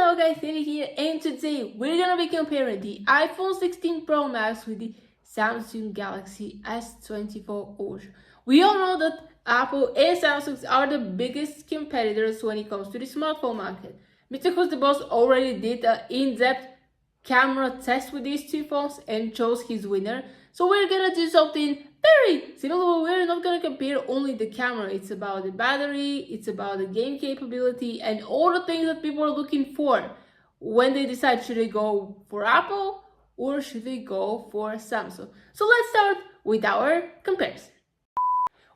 Hello guys, Eddie here, and today we're gonna be comparing the iPhone 16 Pro Max with the Samsung Galaxy S24 Ultra. We all know that Apple and Samsung are the biggest competitors when it comes to the smartphone market. Mr. Who's the Boss already did an in-depth camera test with these two phones and chose his winner. So we're gonna do something very similar. We're not gonna compare only the camera. It's about the battery, it's about the game capability, and all the things that people are looking for when they decide should they go for Apple or should they go for Samsung. So let's start with our comparison.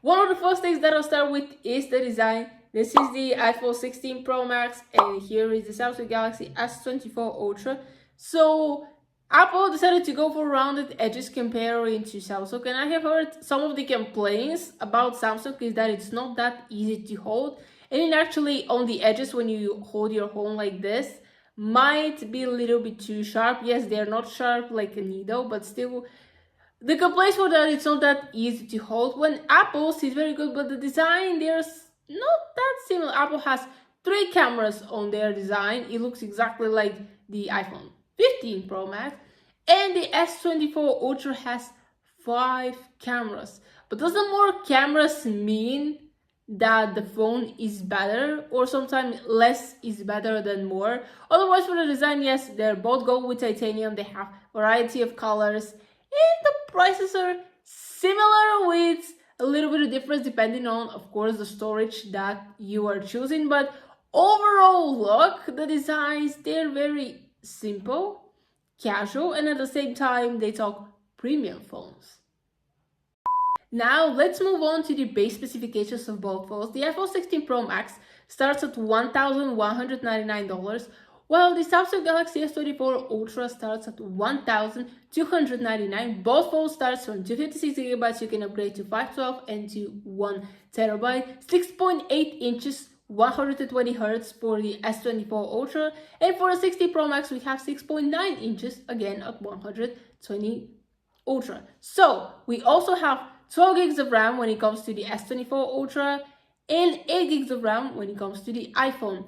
One of the first things that I'll start with is the design. This is the iPhone 16 Pro Max, and here is the Samsung Galaxy S24 Ultra. So Apple decided to go for rounded edges comparing to Samsung, and I have heard some of the complaints about Samsung is that it's not that easy to hold, and actually on the edges when you hold your phone like this might be a little bit too sharp. Yes, they're not sharp like a needle, but still the complaints were that it's not that easy to hold. When Apple's is very good, but the design there's not that similar. Apple has 3 cameras on their design. It looks exactly like the iPhone 15 Pro Max, and the S24 Ultra has 5 cameras. But does the more cameras mean that the phone is better, or sometimes less is better than more? Otherwise, for the design, yes, they're both gold with titanium. They have variety of colors, and the prices are similar with a little bit of difference depending on, of course, the storage that you are choosing. But overall look, the designs, they're very simple, casual, and at the same time they talk premium phones. Now let's move on to the base specifications of both phones. The iPhone 16 Pro Max starts at $1,199, while the Samsung Galaxy S24 Ultra starts at $1,299. Both phones start from 256GB. You can upgrade to 512 and to 1TB, 6.8 inches, 120 Hz for the S24 Ultra, and for the 16 Pro Max we have 6.9 inches, again at 120 Ultra. So we also have 12 gigs of RAM when it comes to the S24 Ultra and 8 gigs of RAM when it comes to the iPhone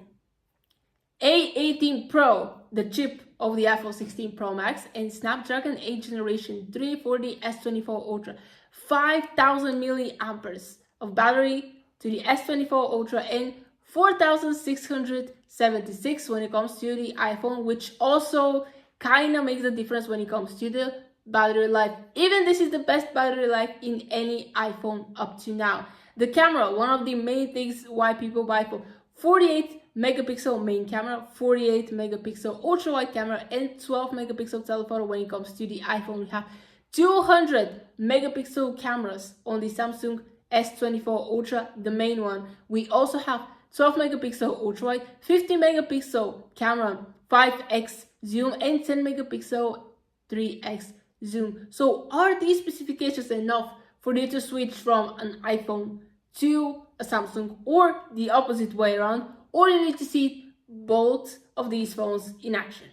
A18 Pro, the chip of the iPhone 16 Pro Max, and Snapdragon 8 Generation 3 for the S24 Ultra. 5,000 milliamperes of battery to the S24 Ultra and 4,676 when it comes to the iPhone, which also kind of makes a difference when it comes to the battery life. Even this is the best battery life in any iPhone up to now. The camera, one of the main things why people buy for 48 megapixel main camera, 48 megapixel ultra wide camera, and 12 megapixel telephoto when it comes to the iPhone. We have 200 megapixel cameras on the Samsung S24 Ultra, the main one. We also have 12 megapixel ultra wide, 50 megapixel camera, 5x zoom, and 10 megapixel 3x zoom. So are these specifications enough for you to switch from an iPhone to a Samsung, or the opposite way around, or you need to see both of these phones in action?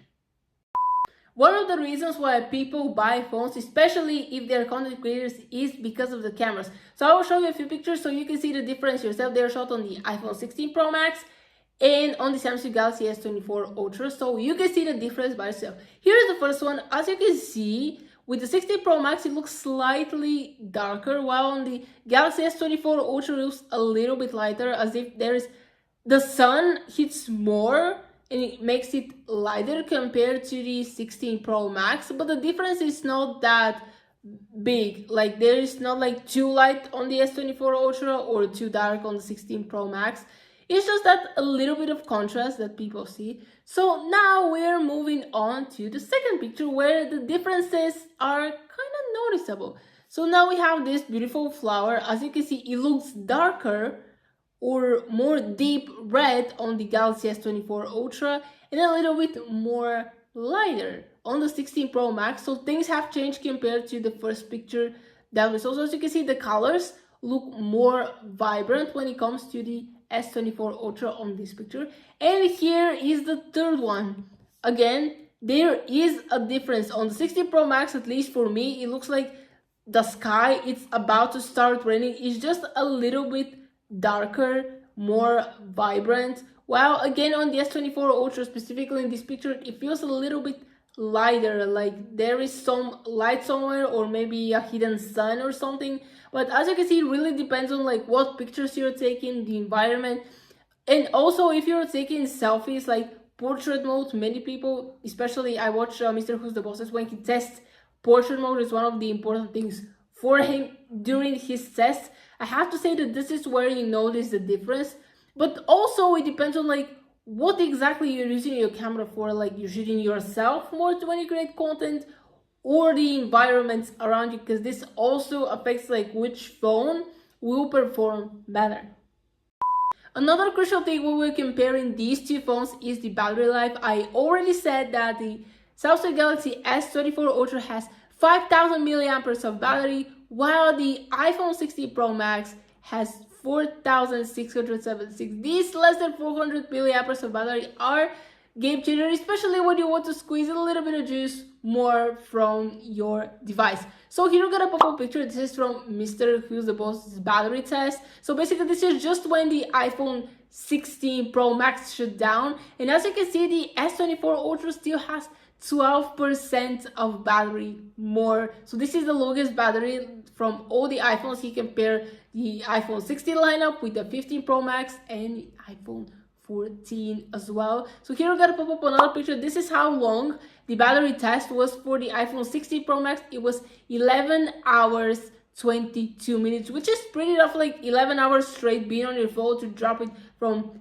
One of the reasons why people buy phones, especially if they're content creators, is because of the cameras. So I will show you a few pictures so you can see the difference yourself. They're shot on the iPhone 16 Pro Max and on the Samsung Galaxy S24 Ultra, so you can see the difference by yourself. Here's the first one. As you can see, with the 16 Pro Max, it looks slightly darker, while on the Galaxy S24 Ultra, it looks a little bit lighter, as if the sun hits more and it makes it lighter compared to the 16 Pro Max. But the difference is not that big. Like, there is not like too light on the S24 Ultra or too dark on the 16 Pro Max. It's just that a little bit of contrast that people see. So now we're moving on to the second picture where the differences are kind of noticeable. So now we have this beautiful flower. As you can see, it looks darker or more deep red on the Galaxy S24 Ultra and a little bit more lighter on the 16 Pro Max. So things have changed compared to the first picture that we saw. So as you can see, the colors look more vibrant when it comes to the S24 Ultra on this picture. And here is the third one. Again, there is a difference. On the 16 Pro Max, at least for me, it looks like the sky, it's about to start raining. It's just a little bit darker more vibrant. While again on the S24 Ultra, specifically in this picture, it feels a little bit lighter, like there is some light somewhere or maybe a hidden sun or something. But as you can see, it really depends on like what pictures you're taking, the environment, and also if you're taking selfies like portrait mode. Many people, especially I watch Mr. Who's the Bosses, when he tests portrait mode is one of the important things for him during his test. I have to say that this is where you notice the difference, but also it depends on like what exactly you're using your camera for. Like you're shooting yourself more when you create content, or the environments around you, because this also affects like which phone will perform better. Another crucial thing when we're comparing these two phones is the battery life. I already said that the Samsung Galaxy S24 Ultra has 5000 milliamperes of battery, while the iPhone 16 Pro Max has 4676. These less than 400 milliamperes of battery are game changer, especially when you want to squeeze a little bit of juice more from your device. So here we got a pop-up picture. This is from Mr. Who's the Boss's battery test. So basically this is just when the iPhone 16 Pro Max shut down, and as you can see, the S24 Ultra still has 12% of battery more. So this is the longest battery from all the iPhones. You compare the iPhone 16 lineup with the 15 Pro Max and the iPhone 14 as well. So here we got to pop up another picture. This is how long the battery test was for the iPhone 16 Pro Max. It was 11 hours 22 minutes, which is pretty rough, like 11 hours straight being on your phone to drop it from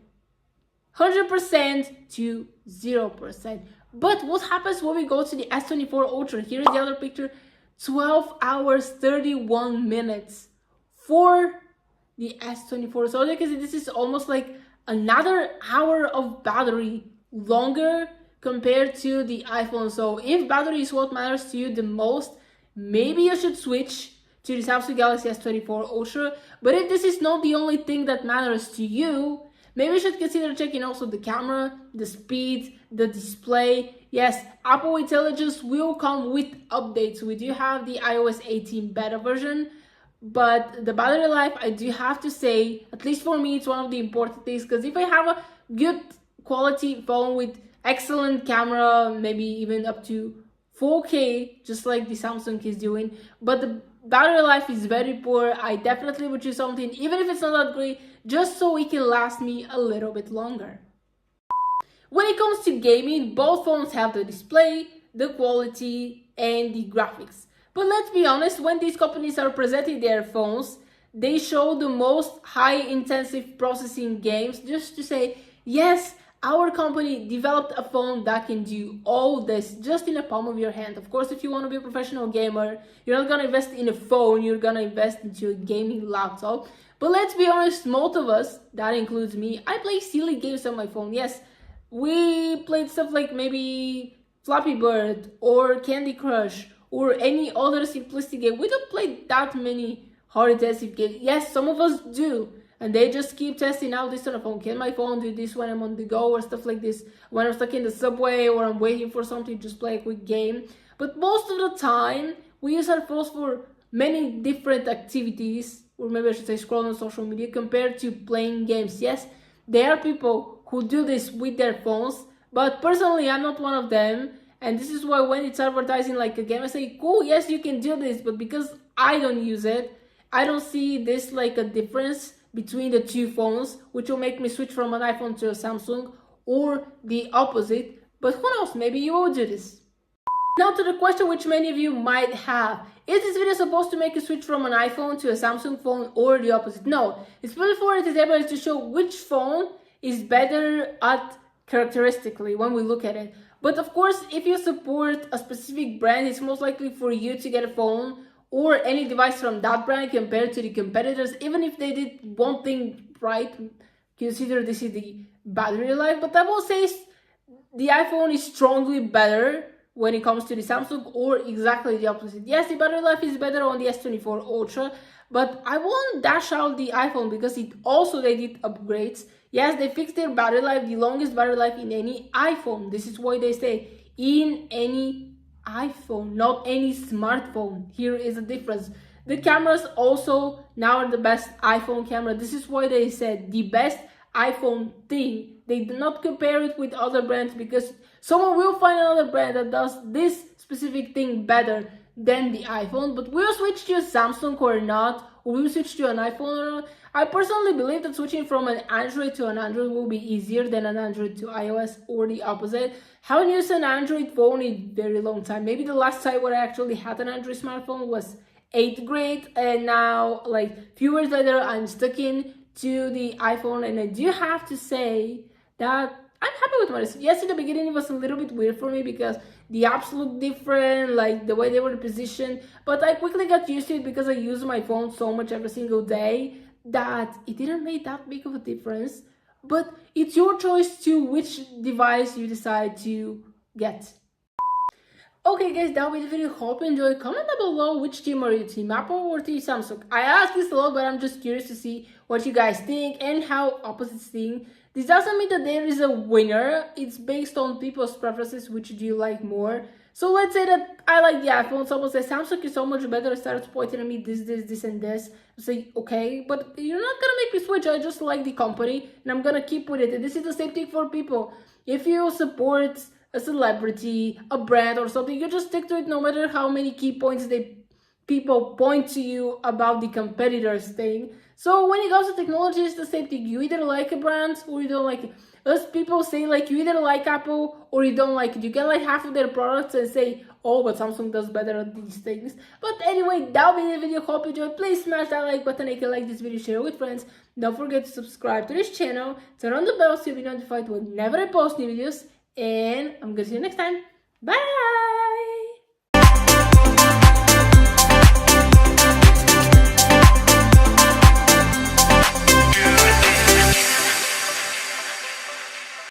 100% to 0%. But what happens when we go to the S24 Ultra? Here's the other picture. 12 hours 31 minutes for the S24. So as you can see, this is almost like another hour of battery longer compared to the iPhone. So if battery is what matters to you the most, maybe you should switch to the Samsung Galaxy S24 Ultra. But if this is not the only thing that matters to you, maybe you should consider checking also the camera, the speed, the display. Yes, Apple Intelligence will come with updates. We do have the iOS 18 beta version, but the battery life, I do have to say, at least for me, it's one of the important things, because if I have a good quality phone with excellent camera, maybe even up to 4K, just like the Samsung is doing, but the battery life is very poor, I definitely would choose something, even if it's not that great, just so it can last me a little bit longer. When it comes to gaming, both phones have the display, the quality, and the graphics. But let's be honest, when these companies are presenting their phones, they show the most high-intensive processing games just to say, yes, our company developed a phone that can do all this just in the palm of your hand. Of course, if you want to be a professional gamer, you're not going to invest in a phone, you're going to invest into a gaming laptop. But let's be honest, most of us, that includes me, I play silly games on my phone. Yes, we played stuff like maybe Flappy Bird or Candy Crush or any other simplistic game. We don't play that many hard intensive games. Yes, some of us do. And they just keep testing out this on the phone. Can my phone do this when I'm on the go or stuff like this? When I'm stuck in the subway or I'm waiting for something, just play a quick game. But most of the time, we use our phones for many different activities, or maybe I should say scrolling on social media, compared to playing games. Yes, there are people who do this with their phones, but personally, I'm not one of them. And this is why when it's advertising like a game, I say, cool, yes, you can do this. But because I don't use it, I don't see this like a difference between the two phones, which will make me switch from an iPhone to a Samsung, or the opposite. But who knows, maybe you will do this. Now to the question which many of you might have. Is this video supposed to make you switch from an iPhone to a Samsung phone or the opposite? No, it's really for it is able to show which phone is better at characteristically when we look at it. But of course, if you support a specific brand, it's most likely for you to get a phone or any device from that brand compared to the competitors. Even if they did one thing right, consider this is the battery life. But I will say the iPhone is strongly better when it comes to the Samsung, or exactly the opposite. Yes, the battery life is better on the S24 Ultra, but I won't dash out the iPhone because they did upgrades. Yes, they fixed their battery life, the longest battery life in any iPhone. This is why they say in any iPhone, not any smartphone. Here is a difference. The cameras also now are the best iPhone camera. This is why they said the best iPhone thing. They do not compare it with other brands because someone will find another brand that does this specific thing better than the iPhone. But will switch to a Samsung or not, or will switch to an iPhone or not? I personally believe that switching from an Android to an Android will be easier than an Android to iOS, or the opposite. Haven't used an Android phone in a very long time. Maybe the last time where I actually had an Android smartphone was 8th grade, and now like few years later I'm stuck in to the iPhone, and I do have to say that I'm happy with my decision. Yes, in the beginning it was a little bit weird for me because the apps look different, like the way they were positioned, but I quickly got used to it because I use my phone so much every single day that it didn't make that big of a difference. But it's your choice to which device you decide to get. Okay guys, that was the video. Hope you enjoyed. Comment down below which team are you, team Apple or team Samsung. I ask this a lot, but I'm just curious to see what you guys think and how opposites think. This doesn't mean that there is a winner. It's based on people's preferences, which do you like more. So let's say that I like the iPhone. Someone says Samsung is so much better. Starts pointing at me this and this. I say okay, but you're not gonna make me switch. I just like the company and I'm gonna keep with it. And this is the same thing for people. If you support a celebrity, a brand or something, you just stick to it no matter how many key points people point to you about the competitors thing. So when it comes to technology, it's the same thing. You either like a brand or you don't like it. Us people say like you either like Apple or you don't like it. You can like half of their products and say, oh, but Samsung does better at these things. But anyway, that'll be the video. Hope you enjoyed. Please smash that like button if you like this video, share it with friends. Don't forget to subscribe to this channel, turn on the bell so you'll be notified whenever I post new videos. And I'm gonna see you next time. Bye!